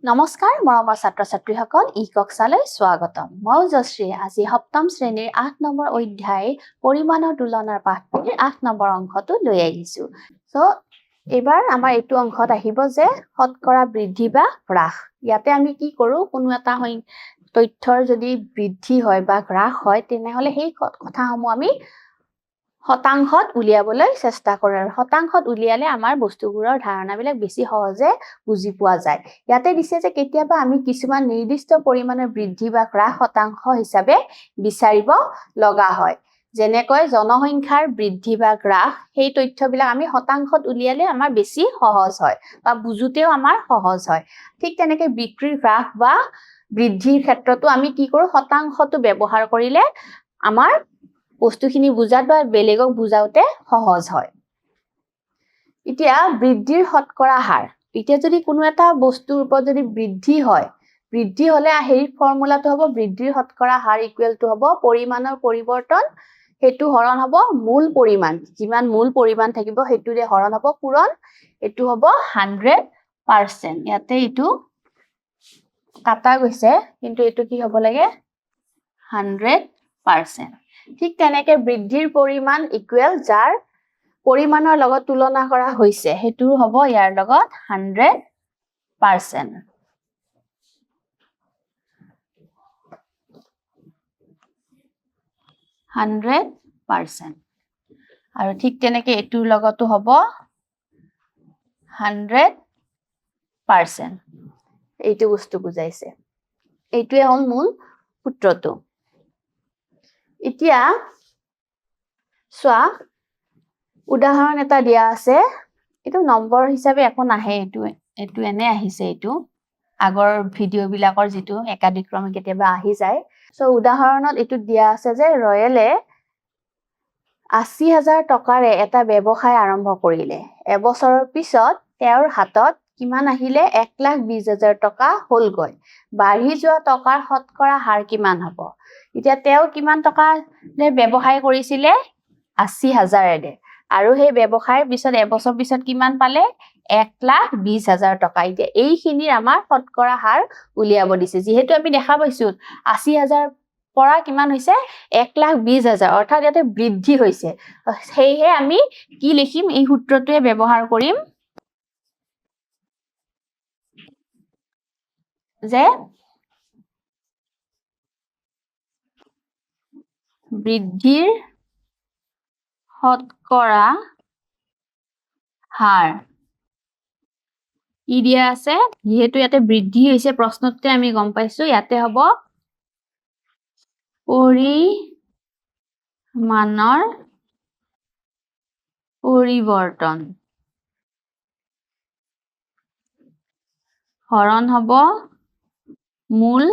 নমস্কাৰ মৰমৰ ছাত্ৰ ছাত্ৰীসকল ই-কক্ষালৈ স্বাগতম মই যশ্ৰী আজি সপ্তম শ্ৰেণীৰ ৮ নম্বৰ অধ্যায় পৰিমাণৰ তুলনাৰ পাঠৰ ৮ নম্বৰ অংকটো লৈ আহিছো সো এবাৰ আমাৰ এইটো অংকত আহিব যে শতকৰা বৃদ্ধি বা হ্ৰাস ইয়াতে আমি কি কৰো কোনো এটা তথ্যৰ যদি বৃদ্ধি হয় বা হ্ৰাস হয় তেনেহলে সেই কথাসমূহ আমি শতাংশত উলিয়াবলৈ চেষ্টা কৰে আৰু শতাংশত উলিয়ালে আমাৰ বস্তুবোৰৰ ধাৰণাবিলাক বেছি সহজে বুজি পোৱা যায় ইয়াতে দিছে যে কেতিয়াবা আমি কিছুমান নিৰ্দিষ্ট পৰিমাণৰ বৃদ্ধি বা হ্ৰাস শতাংশ হিচাপে বিচাৰিব লগা হয় যেনেকৈ জনসংখ্যাৰ বৃদ্ধি বা হ্ৰাস সেই তথ্যবিলাক আমি শতাংশত উলিয়ালে আমাৰ বেছি সহজ হয় বা বুজুতেও আমাৰ সহজ হয় ঠিক তেনেকৈ বিক্ৰীৰ হ্ৰাস বা বৃদ্ধিৰ ক্ষেত্ৰতো আমি কি কৰো শতাংশটো ব্যৱহাৰ কৰিলে আমাৰ বস্তুখিনি বুজাত বা বেলেগক বুজাওতে সহজ হয় এতিয়া বৃদ্ধিৰ শতকৰা হাৰ এতিয়া যদি কোনো এটা বস্তুৰ ওপৰত যদি বৃদ্ধি হয় বৃদ্ধি হলে হেৰি ফৰ্মুলাটো হ'ব বৃদ্ধিৰ শতকৰা হাৰ ইকুৱেল টু হ'ব পৰিমাণৰ পৰিৱৰ্তন হেতু হৰণ হ'ব মূল পৰিমাণ যিমান মূল পৰিমাণ থাকিব হেতুৰে হৰণ হ'ব পূৰণ এটো হ'ব 100% ইয়াতে এটো কাটা গৈছে কিন্তু এটো কি হ'ব লাগে 100% ঠিক তেনেকে বৃদ্ধিৰ পৰিমাণ ইকুৱেল যাৰ পৰিমাণৰ লগত তুলনা কৰা হৈছে হেতু হ'ব ইয়াৰ লগত 100% আৰু ঠিক তেনেকে এটুৰ লগতো হ'ব 100% এইটো বস্তু বুজাইছে এইটোৱে হ'ল মূল সূত্ৰটো এতিয়া সোৱা উদাহৰণ এটা দিয়া আছে এটো নম্বৰ হিচাপে একো নাহে এটো এনে আহিছে এটো আগৰ ভিডিও বিলাকৰ যেটো একাধিক ক্ৰমে কেতিয়াবা আহি যায় সো উদাহৰণত এটো দিয়া আছে যে ৰয়েলে ৮০,০০০ টকাৰে এটা ব্যৱসায় আৰম্ভ কৰিলে এবছৰৰ পিছত তেওঁৰ হাতত কিমান আহিলে ১,২০,০০০ টকা হ'লগৈ বাঢ়ি যোৱা টকাৰ শতকৰা হাৰ কিমান হ'ব এতিয়া তেওঁ কিমান টকাৰে ব্যৱসায় কৰিছিলে ৮০,০০০ আৰু সেই ব্যৱসায়ৰ পিছত এবছৰ পিছত কিমান পালে ১,২০,০০০ টকা এতিয়া এইখিনিৰ আমাৰ শতকৰা হাৰ উলিয়াব দিছে যেহেতু আমি দেখা পাইছো ৮০,০০০ পৰা কিমান হৈছে ১,২০,০০০ অৰ্থাৎ ইয়াতে বৃদ্ধি হৈছে সেইহে আমি কি লিখিম এই সূত্ৰটোৱে ব্যৱহাৰ কৰিম যে বৃদ্ধিৰ শতকৰা হাৰ ই দিয়া আছে যেহেতু ইয়াতে বৃদ্ধি হৈছে প্ৰশ্নতে আমি গম পাইছো ইয়াতে হ'ব পৰিমাণৰ পৰিৱৰ্তন হৰণ হ'ব মূল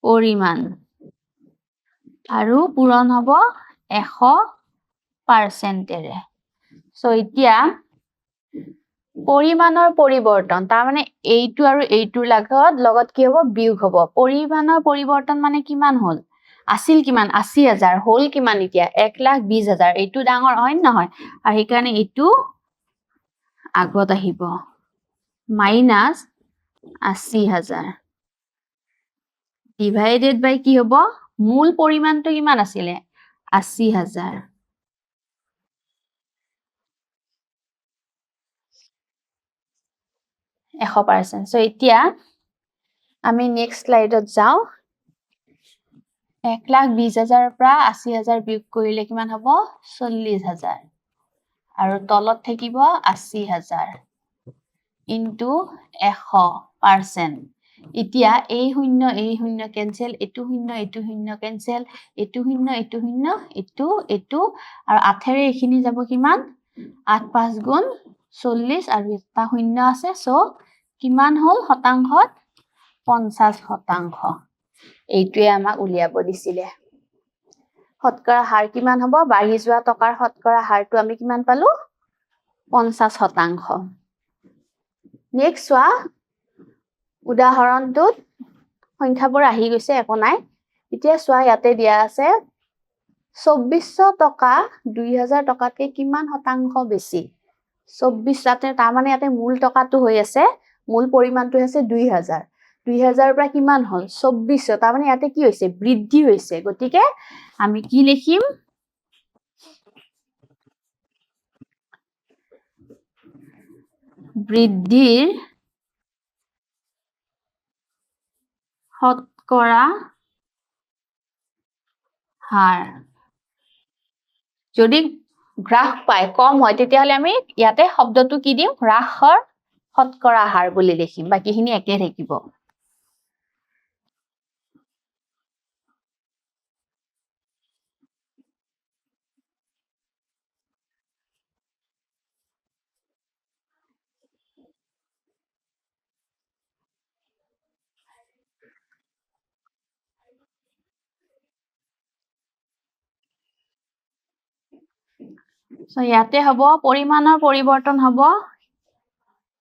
পৰিমাণ আৰু পূৰণ হ'ব 100%ৰে সো এতিয়া পৰিমাণৰ পৰিৱৰ্তন তাৰ মানে এইটো আৰু এইটোৰ লগত কি হ'ব বিয়োগ হ'ব পৰিমাণৰ পৰিৱৰ্তন মানে কিমান হ'ল আছিল কিমান ৮০,০০০ হ'ল কিমান এতিয়া ১,২০,০০০ এইটো ডাঙৰ হয় নহয় আৰু সেইকাৰণে এইটো আগত আহিব মাইনাস ৮০,০০০ ডিভাইডেড বাই কি হ'ব মূল পৰিমাণটো কিমান আছিলে ৮০,০০০ 100% সো এতিয়া আমি নেক্সট স্লাইডত যাও ১,২০,০০০ পৰা ৮০,০০০ বিয়োগ কৰিলে কিমান হ'ব ৪০,০০০ আৰু তলত থাকিব ৮০,০০০ ইনটু 100% এতিয়া এই শূন্য কেনসেল এটো শূন্য কেনসেল এটো শূন্য এটো আৰু ৮ ৰে এখিনি যাব কিমান ৮ 5 গুণ ৪০ আৰু এটা শূন্য আছে সো কিমান হ'ল শতাংশত 50% এইটোৱে আমাক উলিয়াব দিছিলে শতকৰা হাৰ কিমান হ'ব বাঢ়ি যোৱা টকাৰ শতকৰা হাৰটো আমি কিমান পালো 50% নেক্সট সোৱা উদাহৰণটোত সংখ্যাবোৰ আহি গৈছে একো নাই এতিয়া সোৱা ইয়াতে দিয়া আছে ২৪০০ টকা ২০০০ টকাতকৈ কিমান শতাংশ বেছি ২৪ তাতে তাৰ মানে ইয়াতে মূল টকাটো হৈ আছে মূল পৰিমাণটো হৈছে 2000 2000 পৰা কিমান হল 2400 তাৰ মানে ইয়াতে কি হৈছে বৃদ্ধি হৈছে গতিকে আমি কি লিখিম বৃদ্ধিৰ শতকৰা হাৰ যদি গ্ৰাফ পায় কম হয় তেতিয়াহলে আমি ইয়াতে শব্দটো কি দিম হ্ৰাসৰ শতকৰা হাৰ বুলি লিখিম বাকিখিনি একে থাকিব So, ইয়াতে হব পৰিমাণৰ পৰিৱৰ্তন হব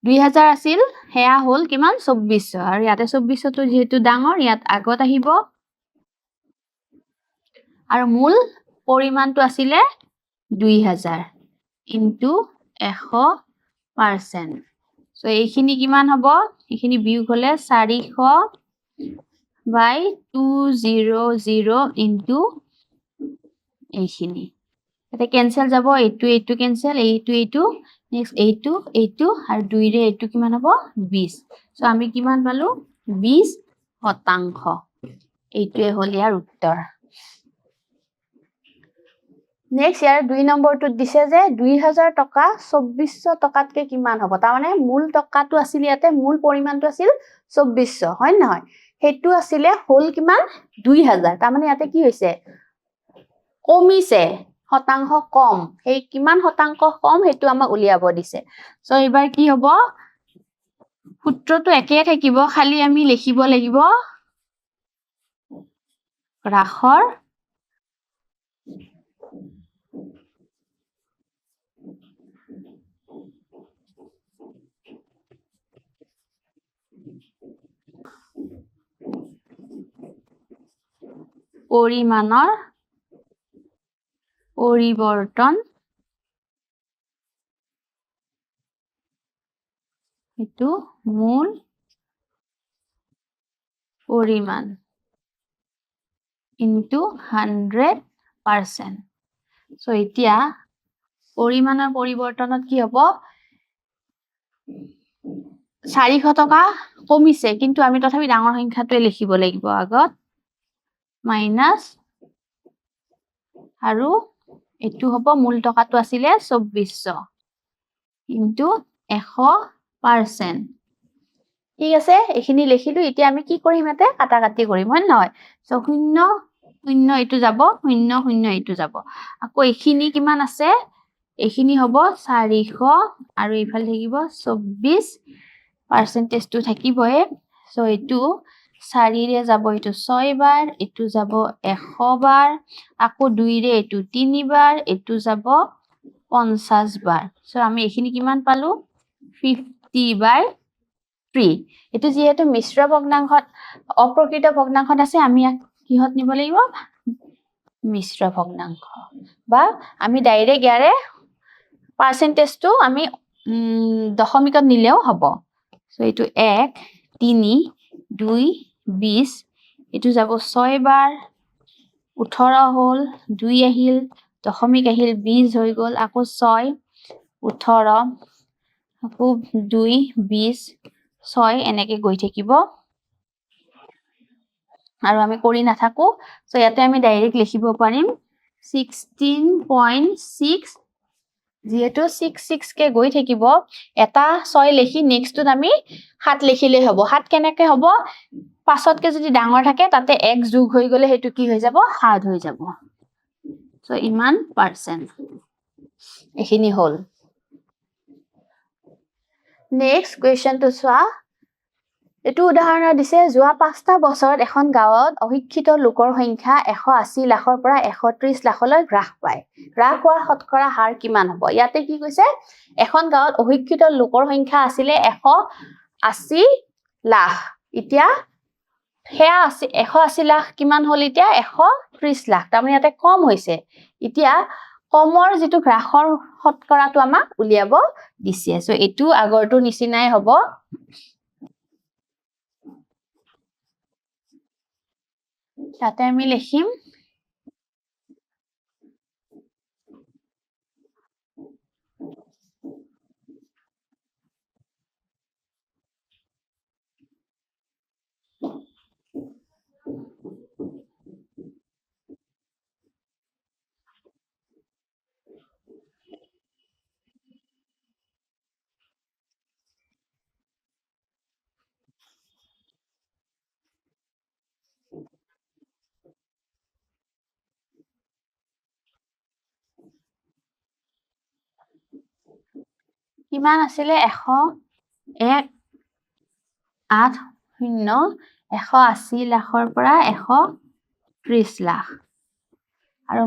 2000 আছিল হেয়া হল কিমান 2400 আৰু ইয়াতে 2400 টো যেহেতু ডাঙৰ ইয়াত আগত আহিব আৰু মূল পৰিমাণটো আছিলে 2000 ইনটু 100% সো এইখিনি কিমান হ'ব এইখিনি বিয়োগ হলে 400 বাই 200 ইনটু এইখিনি এটা ক্যান্সেল যাব এইটো ক্যান্সেল এইটো নেক্সট এইটো আৰু 2 ৰে এইটো কিমান হ'ব 20 সো আমি কিমান পালো 20% এইটোৱে হল ইয়াৰ উত্তৰ নেক্সট ইয়াৰ 2 নম্বৰটো দিছে যে 2000 টকা 2400 টকাতকে কিমান হ'ব তাৰ মানে মূল টকাটো আছিল ইয়াতে মূল পৰিমাণটো আছিল 2400 হয় নহয় হেতু আছিলে হল কিমান 2000 তাৰ মানে ইয়াতে কি হৈছে কমিছে শতাংশ কম এই কিমান শতাংশ কম হেতু আমাক উলিয়াব দিছে সো এবাৰ কি হ'ব সূত্ৰটো একে থাকিব খালি আমি লিখিব লাগিব হ্ৰাসৰ পৰিমাণৰ পৰিৱৰ্তন এটো মূল পৰিমাণ ইনটু 100% সো এতিয়া পৰিমাণৰ পৰিৱৰ্তনত কি হ'ব 400 টকা কমিছে কিন্তু আমি তথাপি ডাঙৰ সংখ্যাটোৱে লিখিব লাগিব আগত মাইনাস আৰু এটো হ'ব মূল টকাটো আছিলে 2400 ইনটু 100% ঠিক আছে এইখিনি লিখিলো এতিয়া আমি কি কৰিম এতে কাটাকাটি কৰিম হয় নহয় সো 0 0 এইটো যাব 0 0 এইটো যাব আকৌ এইখিনি কিমান আছে এইখিনি হ'ব 400 আৰু এইফালে থাকিব 24% টো থাকিবই সো এইটো 4 ৰে যাব এইটো 6 বাৰ এইটো যাব 100 বাৰ আকৌ 2 ৰে এইটো 3 বাৰ এইটো যাব 50 বাৰ সো আমি এইখিনি কিমান পালো 50/3 এটো যেহেতু মিশ্ৰ ভগ্নাংশত অপ্ৰকৃত ভগ্নাংশত আছে আমি কিহত নিব লাগিব মিশ্ৰ ভগ্নাংশ বা আমি ডাইৰেক্ট ইয়াৰে পার্সেন্টেজটো আমি দশমিকত নিলেও হ'ব সো এইটো 1 3 2 20 এটো যাব 6 বাৰ 18 হল 2 আহিল দশমিক আহিল 20 হৈ গল আকৌ 6 18 আকৌ 2 20 6 এনেকে গৈ থাকিব আৰু আমি কৰি নাথাকো সো ইয়াতে আমি ডাইৰেক্ট লিখিব পাৰিম 16.6 যেহেতু 66 কে গৈ থাকিব এটা 6 লিখি নেক্সটত আমি 7 লিখিলে হ'ব 7 কেনেকে হ'ব পাছতকে যদি ডাঙৰ থাকে তাতে x যোগ হৈ গলে হেতু কি হৈ যাব 7 হৈ যাব সো ইমান পার্সেন্ট এখিনি হল নেক্সট কোৱেশ্চনটো চোৱা এটো উদাহৰণ দিছে যোৱা 5টা বছৰত এখন গাঁৱত অশিক্ষিত লোকৰ সংখ্যা 180 লাখৰ পৰা 130 লাখলৈ হ্ৰাস পায় হ্ৰাস হোৱাৰ শতকৰা হাৰ কিমান হ'ব ইয়াতে কি কৈছে এখন গাঁৱত অশিক্ষিত লোকৰ সংখ্যা আছিলে 180 লাখ এতিয়া হেয়া আছে 180 লাখ কিমান হল এতিয়া 130 লাখ তাৰ মানে ইয়াতে কম হৈছে এতিয়া কমৰ যেটো হ্ৰাসৰ শতকৰাটো আমাক উলিয়াব দিছে সো এটো আগৰটো নিচিনাই হ'ব ইয়াতে আমি লিখিম কিমান আছিলে 101 8 0 180 লাখৰ পৰা 130 লাখ আৰু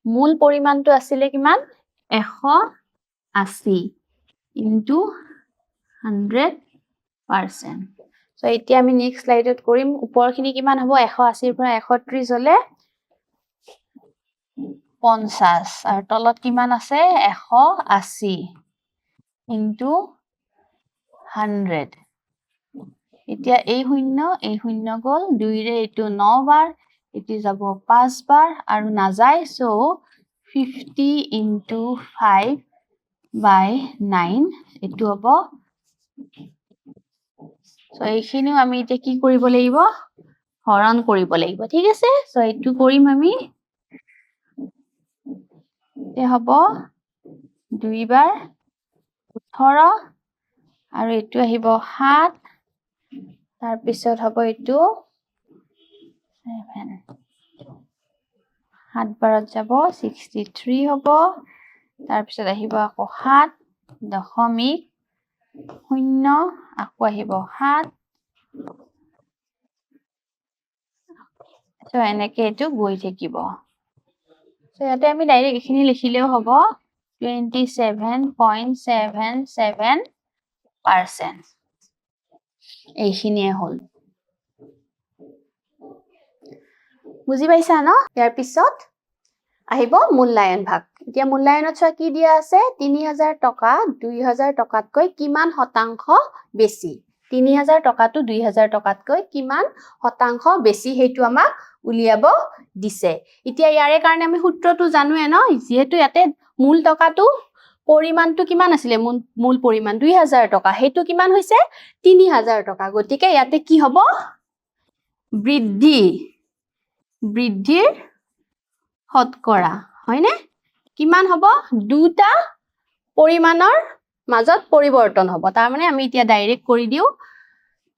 মূল পৰিমাণটো আছিলে কিমান 180 ইনটু 100%. সো এতিয়া আমি নেক্সট স্লাইডত কৰিম ওপৰখিনি কিমান হ'ব 180 ৰ পৰা 130 হলে 50 আৰু তলত কিমান আছে 180 ইনটু 100 এতিয়া এই শূন্য গল 2 ৰে এটো 9 বাৰ এটি যাব 5 বাৰ আৰু নাযায় সো 50 ইনটু 5 by 9 এটো হ'ব সো এইখিনিও আমি এতিয়া কি কৰিব লাগিব হৰণ কৰিব লাগিব ঠিক আছে সো এটো কৰিম আমি তে হ'ব 2 বাৰ 18 আৰু এটো আহিব 7 তাৰ পিছত হ'ব এটো 7 7 বাৰত যাব 63 হ'ব তাৰ পিছত আহিব আকৌ 7 দশমিক 0 আকৌ আহিব 7 সো এনেকে এটো গৈ থাকিব সো ইয়াতে আমি ডাইৰেক্ট এখিনি লিখিলেও হ'ব 27.77% এইখিনিয়ে হল বুজি পাইছা ন ইয়াৰ পিছত আহিব মূল্যায়ন ভাগ এতিয়া মূল্যায়নত চোৱা কি দিয়া আছে 3000 টকা 2000 টকাতকৈ কিমান শতাংশ বেছি 3000 টকাটো 2000 টকাতকৈ কিমান শতাংশ বেছি হেতু আমাক উলিয়াব দিছে এতিয়া ইয়াৰে কাৰণে আমি সূত্ৰটো জানোৱে ন যেহেতু ইয়াতে মূল টকাটো পৰিমাণটো কিমান আছিল মূল পৰিমাণ 2000 টকা হেতু কিমান হৈছে 3000 টকা গতিকে ইয়াতে কি হ'ব বৃদ্ধিৰ শতকৰা হয়নে কিমান হ'ব দুটা পৰিমাণৰ মাজত পৰিৱৰ্তন হ'ব তাৰ মানে আমি এতিয়া ডাইৰেক্ট কৰি দিও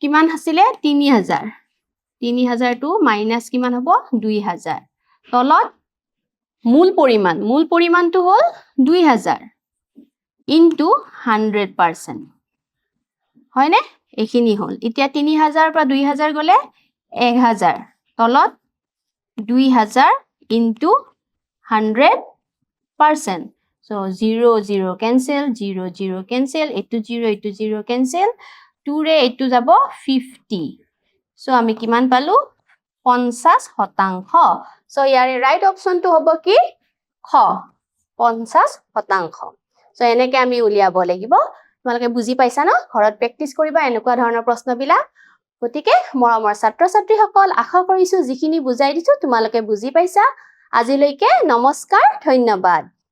কিমান আছিল 3000 টু মাইনাস কিমান হ'ব 2000 তলত মূল পৰিমাণটো হ'ল 2000 ইনটু 100% হয়নে এইখিনি হ'ল এতিয়া 3000 পৰা 2000 গলে 1000 তলত 2000 into 100%. So 0 0 cancel 0 0 cancel 0 cancel 2 ৰে এটো যাব 50 so আমি কিমান পালো 50 শতাংশ so ইয়াৰে ৰাইট অপচনটো হ'ব কি খ 50 শতাংশ so এনেকে আমি উলিয়াব লাগিব তোমালোকে বুজি পাইছা ন ঘৰত প্ৰেক্টিস কৰিবা এনেকুৱা ধৰণৰ প্ৰশ্নবিলাক গতিকে মৰমৰ ছাত্ৰ ছাত্ৰীসকল আশা কৰিছো যিখিনি বুজাই দিছো তোমালোকে বুজি পাইছা আজিলৈকে নমস্কাৰ ধন্যবাদ